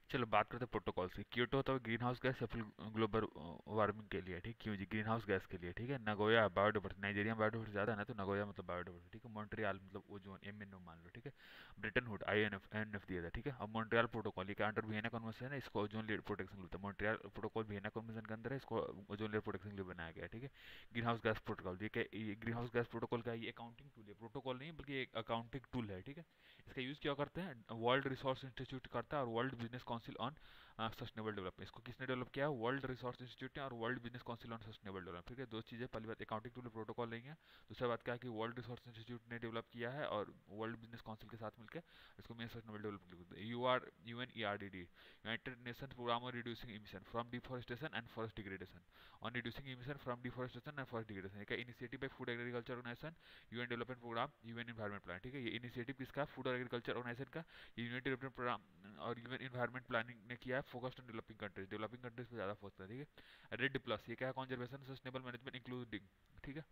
चलो बात करते हैं प्रोटोकॉल्स की। क्योटो होता है ग्रीन हाउस गैस या फिर ग्लोबल वार्मिंग के लिए, ठीक, क्यों जी, ग्रीन हाउस गैस के लिए, ठीक है। नगोया बायोडाइवर्सिटी, नाइजीरिया में बायोडाइवर्सिटी ज़्यादा है ना, तो नगोया मतलब बायोडाइवर्सिटी, ठीक है। मॉन्ट्रियल मतलब ओजोन, एमएनओ मान लो, ठीक है। ब्रिटेन हुड, आईएनएफ एनएफ दिया था, ठीक है। अब मॉन्ट्रियल प्रोटोकॉल, ये क्या अंडर वियना कन्वेंशन है, इसको ओजोन लेयर प्रोटेक्शन होता है। मॉन्ट्रियल प्रोटोकॉल वियना कन्वेंशन के अंदर है, इसको ओजोन लेयर प्रोटेक्शन के लिए बनाया गया है, ठीक है। ग्रीन हाउस गैस प्रोटोकॉल, ये क्या, ये ग्रीन हाउस गैस प्रोटोकॉल का ये अकाउंटिंग टूल है, प्रोटोकॉल नहीं है बल्कि एक अकाउंटिंग टूल है, ठीक है। इसका यूज़ क्या करते हैं, वर्ल्ड रिसोर्स इंस्टीट्यूट करता है और world business council on sustainable development. इसको किसने डेवलप किया है, वर्ल्ड रिसोर्स इंस्टीट्यूट ने और world business council on sustainable development, ठीक है। दो चीज़ें, पहली बात अकाउंटिंग टूल प्रोटोकॉल नहीं है, दूसरी बात क्या है कि वर्ल्ड रिसोर्स इंस्टीट्यूट ने डेवलप किया है और वर्ल्ड बिजनेस काउंसिल के साथ मिलकर इसको main sustainable development. UNERDD, united nation programme on reducing emission from deforestation and forest degradation, on reducing emission from deforestation and forest degradation, एक initiative by food agriculture organisation, UN development programme, UN environment plan, ठीक है। ये initiative किसका, food और agriculture organisation का, united development programme और UN environment planning ने किया है, फोकस्ड ऑन डेवलपिंग कंट्रीज पे ज़्यादा फोकस है, ठीक है। रेड प्लस, ये क्या है, कंजर्वेशन सस्टेनेबल मैनेजमेंट इंक्लूडिंग, ठीक है।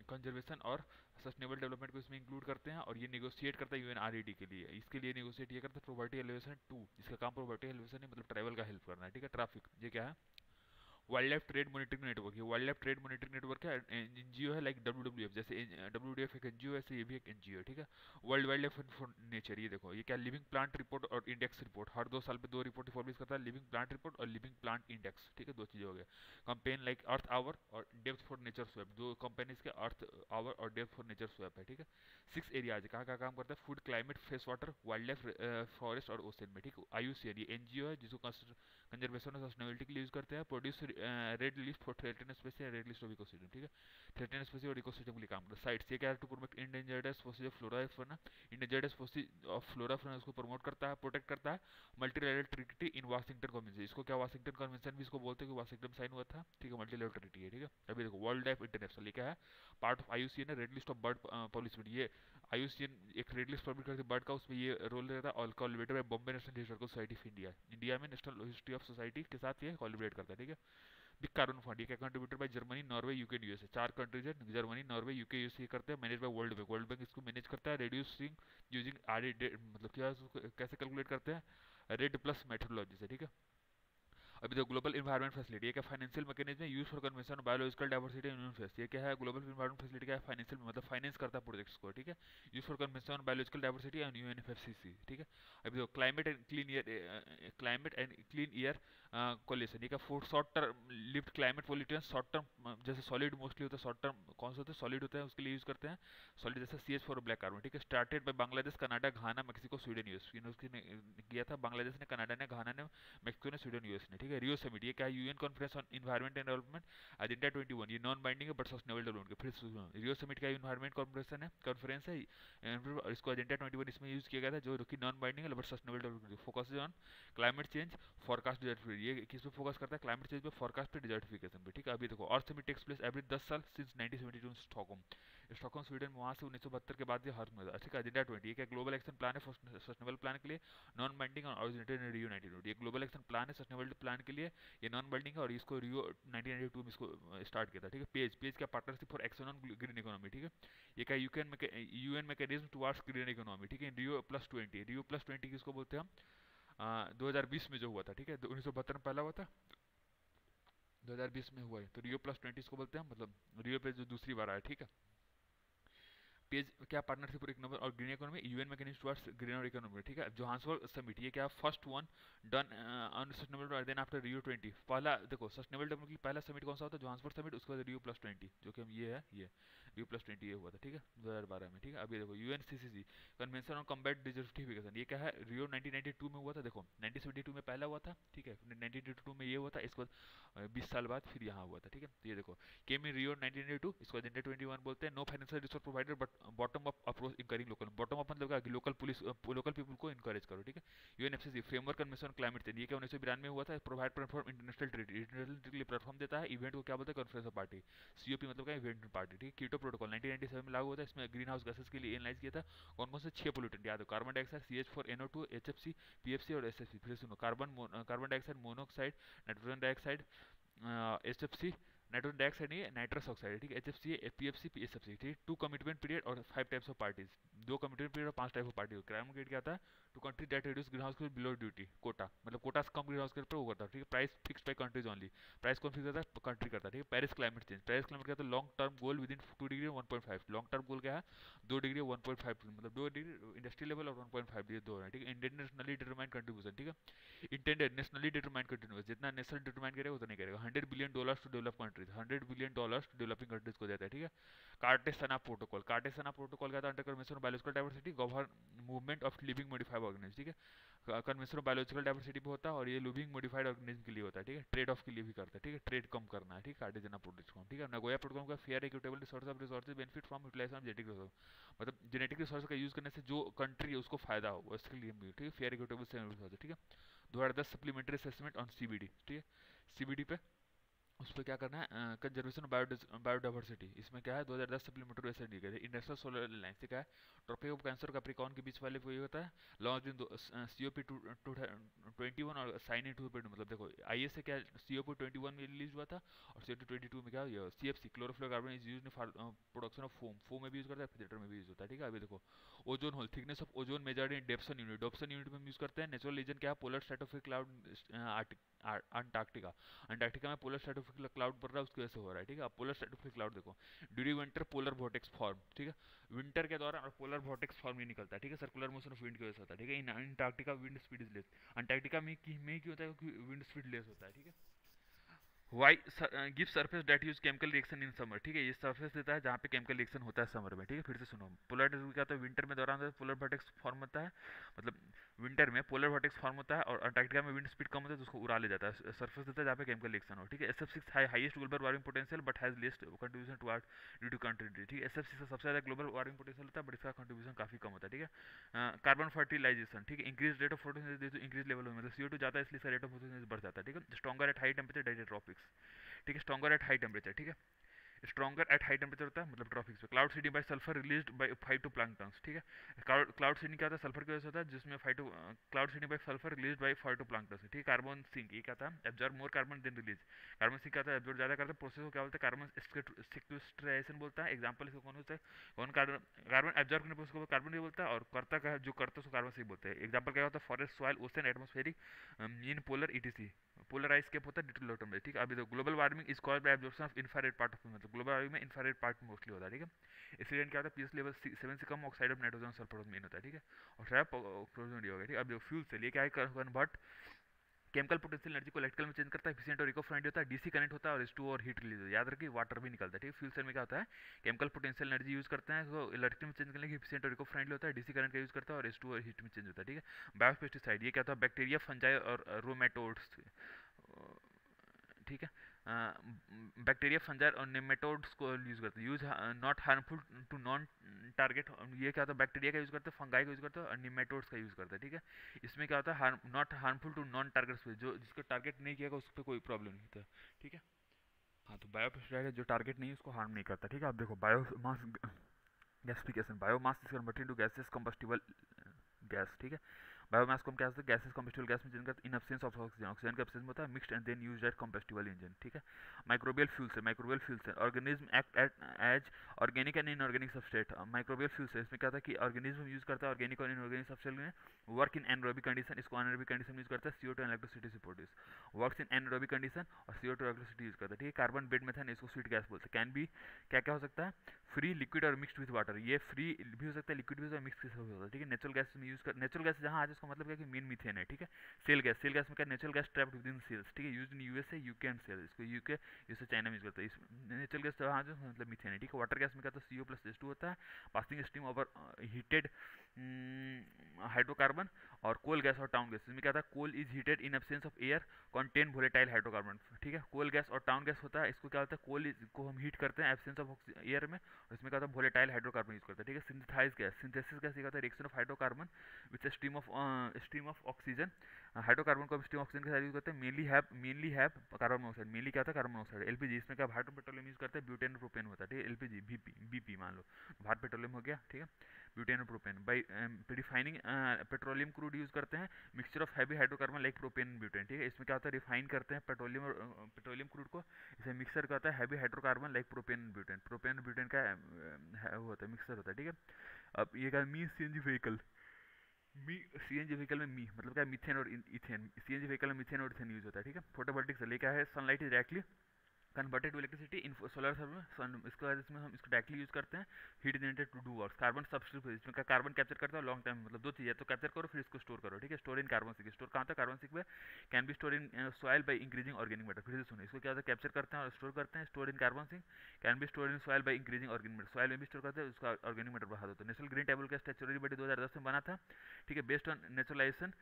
कंजर्वेशन और सस्टेनेबल डेवलपमेंट को इसमें इंक्लूड करते हैं और ये नेगोशिएट करता है यूएनआरईडी के लिए। इसके लिए नेगोशिएट ये करता है प्रोवर्टी एलिवेशन टू, इसका काम प्रोवर्टी एलिवेशन है, मतलब ट्राइबल का हेल्प करना है, ठीक है। ट्रैफिक, ये क्या है, wildlife trade monitoring network, ये wildlife trade monitoring network है, एनजीओ है लाइक डब्ल्यूडब्ल्यूएफ, जैसे डब्ल्यूडब्ल्यूएफ एक एनजीओ है, ऐसे ये भी एक एनजीओ है, ठीक है। World wildlife for nature, ये देखो ये क्या, लिविंग प्लांट रिपोर्ट और इंडेक्स रिपोर्ट, हर 2 साल पे दो रिपोर्ट पब्लिश करता है, लिविंग प्लांट रिपोर्ट और लिविंग प्लांट इंडेक्स, ठीक है। दो चीज़ें हो गया। कंपेन लाइक अर्थ आवर और डेप्थ फॉर नेचर स्वैप, दो कंपेनीज के अर्थ आवर और डेप्थ फॉर नेचर स्वैप है, ठीक है। 6 एरियाज कहाँ कहाँ काम करता है, food, climate, fresh water, wild life, forest और ओशन में, ठीक है। आयुसीएन, ये एनजीओ है जिसको कंजर्वेशन और सस्टेनेबिलिटी के लिए यूज करते हैं। Produce red list for threaten species, red list of ecosystem, ठीक है। थ्रेटेन स्पीशीज और इकोसिस्टम के लिए काम करता है। साइट्स, ये क्या है, to promote endangered species of flora fauna, endangered species of flora fauna, उसको प्रमोट करता है, प्रोटेक्ट करता है। Multilateral treaty in Washington convention, इसको क्या, वाशिंगटन कन्वेंशन भी इसको बोलते हैं कि वाशिंगटन साइन हुआ था, ठीक है। मल्टीलेटरल ट्रीटी है, ठीक है। अभी देखो वर्ल्ड लाइफ इंटरनेशनल, ये क्या है, पार्ट ऑफ आईयूसीएन है, red list of bird policy, ये आईयूसीएन एक रेड लिस्ट पब्लिश करती है बर्ड का, उसमें ये रोल रहता है और collaborated by Bombay national historical society of India, India में नेशनल हिस्ट्री ऑफ सोसाइटी के साथ ये कोलैबोरेट करता है, ठीक है। बिग कार्बन फंड, ये क्या, contributed by Germany, Norway, UK, USA, चार कंट्रीज है, जर्मनी, नॉर्वे, यूके, यूएसए करते हैं, manage by world bank, world bank इसको मैनेज करता है। रिड्यूसिंग यूजिंग मतलब क्या कैसे कैलकुलेट करते हैं, रेड प्लस मेथोडोलॉजी से, ठीक है। अभी तो ग्लोबल इन्वायरमेंट फैसिलिटी, ये क्या, financial mechanism use for convention of biological diversity and human face, ये क्या है, ग्लोबल इन्वायरमेंट फैसिलिटी क्या है, फाइनेंशियल मतलब फाइनेंस करता है प्रोजेक्ट्स को, ठीक है। Use for convention on biological diversity and UNFCC, ठीक है। अभी तो climate and clean air coalition, ये क्या, food short term lift climate pollutants, short term जैसे सॉलिड मोस्टली होता है, शॉर्ट टर्म कौन सा होता है, सॉलिड होता है, उसके लिए यूज करते हैं सॉलिड, जैसे सीएच फॉर ब्लैक कार्बन, ठीक है। Started by Bangladesh, Canada, Ghana, Mexico, Sweden, US, ने किया था, बांग्लादेश ने, कनाडा ने, घाना ने, मेक्सिको ने, स्वीडन, यूएस ने, ठीक है। रियो समिट, ये क्या है, UN conference on environment and development, agenda 21, ये नॉन बाइंडिंग है बट सस्टेनेबल डेवलपमेंट के, फिर रियो समिट का इन्वायरमेंट कॉन्फ्रेंस है, इसको एजेंडा 21 इसमें यूज किया गया था, जो कि नॉन बाइंडिंग है but sustainable development, focus on climate change, forecast desertification, ये किस पे फोकस करता है, क्लाइमेट चेंज पे, फोरकास्ट पे, डिजर्टिफिकेशन पे, ठीक है। अभी देखो अर्थ समिट टेक्स प्लेस एवरी 10 साल सिंस 1972 स्टॉकहोम, स्टॉकहोम स्वीडन में, वहाँ से 1972 के बाद ये हर में, ठीक है। एजेंडा 20, ये क्या, ग्लोबल एक्शन प्लान है सस्टेनेबल प्लान के लिए, नॉन बाइंडिंग और ओरिजिनेटेड इन रियो 1992, ये ग्लोबल एक्शन प्लान है सस्टेनेबल प्लान के लिए, ये नॉन बाइंडिंग है और इसको रियो 1992 में इसको स्टार्ट किया था, ठीक है। पेज पेज क्या, partnership for action on green economy, ठीक है। ये क्या, UN mechanism towards green economy, ठीक है। रियो प्लस 20 किसको बोलते हैं हम, 2020 में जो हुआ था, ठीक है। 1972 में पहला हुआ था, 2020 में हुआ है, तो रियो प्लस 20 इसको बोलते हैं, मतलब रियो पे जो दूसरी बार आया, ठीक है। पेज क्या, पार्टनरशिप फॉर इकोनॉमी और green economy, UN mechanism towards greener economy, ठीक है। जोहान्सबर्ग समिट, ये क्या, first one done on sustainable then after Rio 20, पहला देखो सस्टेनेबल डेवलपमेंट के लिए पहला समिट कौन सा होता है, जोहान्सबर्ग समिट, उसके बाद रियो प्लस 20, जो कि ये है, ये रियो प्लस 20 ये हुआ था, ठीक है, 2012 में, ठीक है। अभी देखो यूएनसीसीसी कन्वेंशन ऑन कम्बैट डिजर्टिफिकेशन, ये क्या है, रियो 1992 में हुआ था, देखो 1972 में पहला हुआ था, ठीक है, 1992 में ये हुआ था, इसके बाद 20 साल बाद फिर यहाँ हुआ था, ठीक है। तो ये देखो केम इन रियो 1992, इसको एजेंडा 21 बोलते हैं। No financial resource provided but bottom up approach encouraging local, bottom up मतलब क्या, लोकल पुलिस लोकल पीपल को इनकरेज करो, ठीक है। UNFCC framework convention on climate change, ये क्या 1992 में हुआ था, provide platform international treaty, international treaty के लिए प्लेटफॉर्म देता है। इवेंट को क्या बोलते हैं, कॉन्फ्रेंस ऑफ पार्टी, सीओपी मतलब क्या, इवेंट पार्टी, ठीक है। कीटो प्रोटोकॉल 1997 में लागू होता है, इसमें ग्रीन हाउस गैसेस के लिए एनालाइज किया था कौन कौन से 6 पोल्यूटेंट, याद हो, carbon dioxide, CH4NO2, HFC, PFC और SFC, फिर सुनो, carbon dioxide monoxide, nitrogen dioxide, HFC, nitrogen dioxide नहीं है, नाइट्रस ऑक्साइड है, ठीक है। HFC, PFC, PSFC, ठीक है। 2 कमिटमेंट पीरियड और 5 types of parties, 2 commitment period और 5 type of party, crime grade क्या आता है, to country that reduce greenhouse below duty quota, मतलब कोटा से कम ग्रीन हाउस पर वो करता है, ठीक है। Price fix by countries only, price कौन फिक्स करता है, कंट्री करता है, ठीक है। Paris climate change, Paris climate क्या होता है, long term goal with in 2 degree 1.5, long term goal क्या है 2 डिग्री 1.5, मतलब 2 डिग्री इंडस्ट्रियल लेवल और 1.5 ये दो है, ठीक है। इंटरनेशनली डिटरमाइंड कंट्रीब्यूशन, ठीक है। इंटेंडेड नेशनली डिटरमाइंड कंट्रीब्यूशन, जितना नेशनल डिटरमाइन करेगा उतना नहीं करेगा। $100 billion to develop countries, $100 billion to developing countries को देता है, ठीक है। कार्टेसना प्रोटोकॉल, कार्टेसना प्रोटोकॉल क्या था, under convention of biological diversity govern movement of living modified organism, ठीक है। कन्वेंशन ऑफ बायोलॉजिकल डाइवर्सिटी पे होता है और ये लिविंग मॉडिफाइड ऑर्गेनिज्म के लिए होता है, ठीक है। ट्रेड ऑफ के लिए भी करता है, ठीक है, ट्रेड कम करना है, ठीक है। कार्टेसना प्रोटोकॉल, ठीक है। नगोया प्रोटोकॉल का fair equitable resource of resources benefit from utilization of genetic resource, मतलब जेनेटिक रिसोर्स का यूज करने से जो कंट्री है उसको फायदा हो उसके लिए, ठीक है। फेयर इक्विटेबल रिसोर्स, ठीक है। 2010 सप्लीमेंट्री असेसमेंट ऑन सीबीडी, ठीक है। सीबीडी पे उस पर क्या करना है, कंजर्वेशन बायोडाइवर्सिटी, इसमें क्या है 2010 सप्लीमेंट्री ऐसे दी गई है। इंडस्ट्रियल सोलर लाइन से क्या है, ट्रॉपिक ऑफ कैंसर कैप्रिकॉर्न के बीच वाले वही होता है, लॉन्च इन COP 21 और साइन इन 2, मतलब देखो IS से क्या COP 21 में रिलीज हुआ था और COP 22 में क्या CFC chlorofluorocarbon is used in production of foam, foam में भी यूज करता है, रेफ्रिजरेटर में भी यूज होता है, ठीक है। अभी देखो ozone hole, thickness of ozone measured in Dobson unit, Dobson unit में यूज करते हैं। नेचुरल रीजन क्या है, polar stratospheric cloud Antarctica, Antarctica में पोलर स्ट्रेटोफिक क्लाउड बढ़ रहा है उसकी वजह से हो रहा है, ठीक है। अब पोलर स्ट्रेटोफिक क्लाउड देखो during winter polar vortex form, ठीक है। विंटर के दौरान और पोलर वोर्टेक्स फॉर्म ही निकलता है, ठीक है। सर्कुलर मोशन ऑफ विंड की वजह से होता है, ठीक है। इन Antarctica wind speed is less, Antarctica में क्यों होता है, क्योंकि विंड स्पीड लेस होता है, ठीक है। Why give surface that use chemical reaction in summer, ठीक है। ये सरफेस देता है जहाँ पे केमिकल रिएक्शन होता है समर में, ठीक है। फिर से सुनो, पोलर क्या होता है, विंटर में दौरान पोलर वर्टेक्स फॉर्म होता है, मतलब विंटर में पोलर वर्टेक्स फॉर्म होता है और अंटार्कटिका में विंड स्पीड कम होता है तो उसको उड़ा ले जाता है। सरफेस देता है जहाँ पे केमिकल रिएक्शन हो, ठीक है। SF6 highest global warming potential but has least contribution to art due to country, ठीक है। SF6 का सबसे ज़्यादा ग्लोबल वार्मिंग पोटेंशियल होता है बट इसका कंट्रीब्यूशन काफी कम होता है, ठीक है। कार्बन फर्टिलाइजेशन, ठीक है। Increase rate of photosynthesis, increase level में मतलब CO2 जाता है इसलिए इसका रेट ऑफ फोटोसिंथेसिस बढ़ जाता है, ठीक है। Stronger at high temperature direct tropics, ठीक है। स्ट्रॉन्गर एट हाई टेम्परेचर, ठीक है। स्ट्रॉन्गर एट हाई टेम्परेचर होता है मतलब ट्रॉपिक्स पे। Cloud seeding by sulphur released by phytoplanktons, ठीक है। क्लाउड सीडिंग क्या होता है, सल्फर की वजह से होता है जिसमें cloud seeding by sulphur released by phytoplanktons, ठीक है। कार्बन सिंक ये क्या था, absorb more carbon than release, carbon sink क्या होता है, एब्जॉर्ब ज्यादा करता है, प्रोसेस को क्या बोलते हैं, कार्बन सिक्वेस्ट्रेशन बोलता है। एग्जांपल इसको कौन होता है, कौन कार्बन एब्जॉर्ब करने प्रोसेस को कार्बन भी बोलता है और करता का जो करता है उसको कार्बन से बोलते हैं। एग्जांपल क्या होता है, forest soil ocean atmospheric in polar ETC, polar ice cap होता है ड्यू टू लो टेम्परेचर, ठीक है। अभी तो global warming is called by absorption of infrared part of, मतलब ग्लोबल वार्मिंग में इंफ्रारेड पार्ट मोस्टली होता है, ठीक है। इसलिए क्या होता है, पीएच लेवल 7 से कम oxide of nitrogen sulphur main होता है, ठीक है। और ट्रैप ऑक्सीजन होगा, ठीक है। अब फ्यूल से लिए क्या है, कन्वर्ट केमिकल पोटेंशियल एनर्जी को इलेक्ट्रिकल में चेंज करता है, एफिशिएंट और इको फ्रेंडली होता है, DC कनेक्ट होता है और H2 और हीट रिलीज होता है। याद रखिए वाटर भी निकलता है, ठीक है। फ्यूल सेल में क्या होता है, केमिकल पोटेंशियल एनर्जी यूज करते हैं तो इलेक्ट्रिकल में चेंज करने के एफिशिएंट और इको फ्रेंडली होता है, DC करंट का यूज करता है और H2 और हीट में चेंज होता है, ठीक है। बायोपेस्टिसाइड ये क्या होता है, बैक्टीरिया फंजाई और रोमेटोड्स, ठीक है। बैक्टीरिया फंजाई और नेमेटोड्स को यूज करते हैं, use not harmful to non target, ये क्या होता है, बैक्टीरिया का यूज करते हैं, फंगाई का यूज करते हैं और निमेटोड्स का यूज करते हैं, ठीक है। इसमें क्या होता है, not harmful to non target, जो जिसको टारगेट नहीं किया उस पर कोई प्रॉब्लम नहीं होता, ठीक है। हाँ तो बायोपेस्टिसाइड है जो टारगेट नहीं है उसको हार्म नहीं करता, ठीक है। अब देखो biomass gasification, biomass is converted into gases combustible gas, ठीक है। बायोमास को हम क्या कहते हैं, गैसेस कंबस्टिबल गैस में जिनका in absence of oxygen, oxygen के एब्सेंस में होता है, mixed and then used at combustible engine, ठीक है। Microbial fuel cell, microbial fuel cell organism act as organic and inorganic substrate, microbial fuel cell इसमें क्या था कि ऑर्गेनिज्म यूज करता है ऑर्गेनिक और इनऑर्गेनिक सबस्ट्रेट में, वर्क इन एनरोबिक कंडीशन, इसको एनरोबिक कंडीशन यूज करता है, CO2 एंड इलेक्ट्रिसिटी से produce, works in anaerobic condition और CO2 इलेक्ट्रिसिटी यूज करता है, ठीक है। कार्बन बेड मेथेन इसको स्वीट गैस बोलते हैं। कैन बी क्या क्या हो सकता है, फ्री लिक्विड और मिक्स्ड विद वाटर, ये फ्री भी हो सकता है, लिक्विड भी हो सकता है, मिक्स भी हो सकता है, ठीक है। नेचुरल गैस में यूज कर, नेचुरल गैस जहाँ आज उसका मतलब क्या है कि मेन मीथेन है, ठीक है। सेल गैस, सेल गैस में क्या, natural gas trapped within shales, ठीक है। Used in USA UK and shale, इसको UK यूएसए चाइना में यूज करता है। इस नेचुरल गैस जहाँ जो मतलब मीथेन है, ठीक है। वाटर गैस में क्या होता है, CO+H2 होता है, passing steam over heated hydrocarbon. और कोल गैस और टाउन गैस, इसमें क्या था, coal is heated in absence of air contain volatile hydrocarbon, ठीक है। कोल गैस और टाउन गैस होता है, इसको क्या होता है, कोल को हम हीट करते हैं एब्सेंस ऑफ एयर में और इसमें क्या होता है, वोलेटाइल हाइड्रोकार्बन यूज करते हैं, ठीक है। सिंथेसाइज गैस, सिंथेसिस गैस ये होता है reaction of hydrocarbon with stream of oxygen, hydrocarbon को स्टीम ऑक्सीजन के साथ यूज करते हैं। Mainly have carbon monoxide, mainly क्या होता है, कार्बन मोनोऑक्साइड। LPG इसमें क्या हाइड्रो पेट्रोलियम यूज करते हैं, ब्यूटेन प्रोपेन होता है, ठीक है। LPG BP मान लो भारत पेट्रोलियम हो गया, ठीक है। ब्यूटेन और propane by refining petroleum crude use करते हैं, mixture of heavy hydrocarbon like propane butane, ठीक है। इसमें क्या होता है, रिफाइन करते हैं पेट्रोलियम और पेट्रोलियम क्रूड को, इसे मिक्सर का होता है heavy hydrocarbon like propane butane, propane butane का वो होता है मिक्सर होता है, ठीक है। अब ये क्या मीन CNG व्हीकल, मी सीएनजी व्हीकल में मी मतलब क्या, मीथेन और इथेन। सीएनजी व्हीकल में मीथेन और इथेन यूज होता है, ठीक है। फोटोवोल्टिक सेल, ये क्या है, sunlight is directly converted to electricity in solar cell में इसके बाद इसमें हम इसको डायरेक्टली यूज करते हैं heat generated to do work. Carbon substitute, इसमें का कार्बन कैप्चर करता है लॉन्ग टाइम, मतलब दो चीज़ है, तो कैप्चर करो फिर इसको स्टोर करो, ठीक है। Store in carbon sick, store कहाँ होता है, कार्बन सिक में। Can be store in soil by increasing organic matter, फिर से सुनो, इसको क्या होता है, कैप्चर करते हैं और स्टोर करते हैं, store in carbon sick. Can be store in soil by increasing organic matter, soil में भी स्टोर करते हैं, उसका ऑर्गेनिक मैटर बढ़ा देते हैं। नेशनल ग्रीन टेबल का स्टैच्यूटरी बॉडी 2010 में बना था, ठीक है। Based on naturalisation,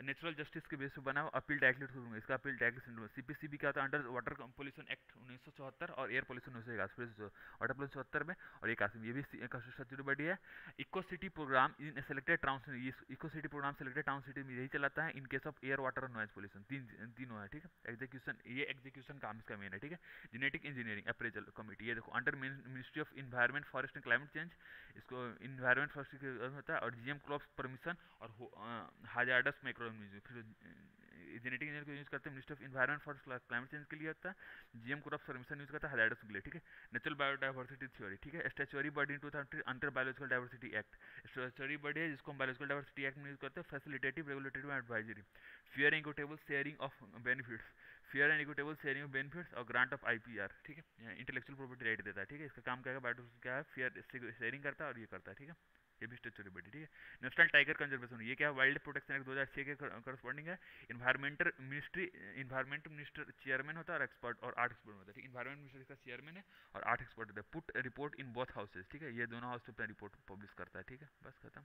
natural justice के बेस पे बना हुआ, अपील डायरेक्टली थ्रू, इसका अपील डायरेक्टली सीपीसीबी क्या होता है, अंडर वाटर पोल्यूशन एक्ट 1974 और एयर पोल्यूशन 1981, वाटर पोल्यूशन 74 में और 81 में, ये भी स्टैट्यूटरी बॉडी है। Eco city programme in selected town, ये eco city programme selected town city में यही चलाता है in case of air water और नॉइज पोल्यूशन, तीनों है, ठीक है। एग्जीक्यूशन, ये एग्जीक्यूशन काम इसका मेन है, ठीक है। जेनेटिक इंजीनियरिंग अप्रेजल कमेटी, ये देखो under ministry of environment forest and climate change, इसको इन्वायरमेंट फॉरेस्ट होता है। और जीएम क्रॉप्स परमिशन और हाजार्डस माइक्रोऑर्गेनिज्म, फिर जेनेटिक इंजीनियर को यूज करते हैं minister of environment for climate change के लिए होता है। जीएम क्रॉप्स परमिशन यूज करता है हाजार्डस के लिए, ठीक है। नेचुरल बायोडाइवर्सिटी थ्योरी, ठीक है। Statutory body in 2003 under biological diversity act, statutory body है जिसको हम बायोलॉजिकल डाइवर्सिटी एक्ट में यूज करते हैं। Facilitative, regulatory and advisory, fair and equitable sharing of benefits, fair and equitable sharing of benefits और grant of IPR, ठीक है। Intellectual property right देता है, ठीक है। इसका काम क्या है, बायोडाइवर्सिटी क्या है, फेयर शेयरिंग करता है और ये करता है, ठीक है। ये भी स्टैच्यूटरी बॉडी, ठीक है। नेशनल टाइगर कंजर्वेशन, ये क्या है, वाइल्ड प्रोटेक्शन एक्ट 2006 के करस्पॉन्डिंग है। Environmental ministry, environment minister chairman होता है और एक्सपर्ट और 8 एक्सपर्ट होता है, ठीक है। इन्वायरमेंट मिनिस्टर इसका चेयरमैन है और 8 एक्सपर्ट होता है। Put report in both houses, ठीक है। ये दोनों हाउस पे अपना रिपोर्ट पब्लिश करता है, ठीक है। बस खत्म।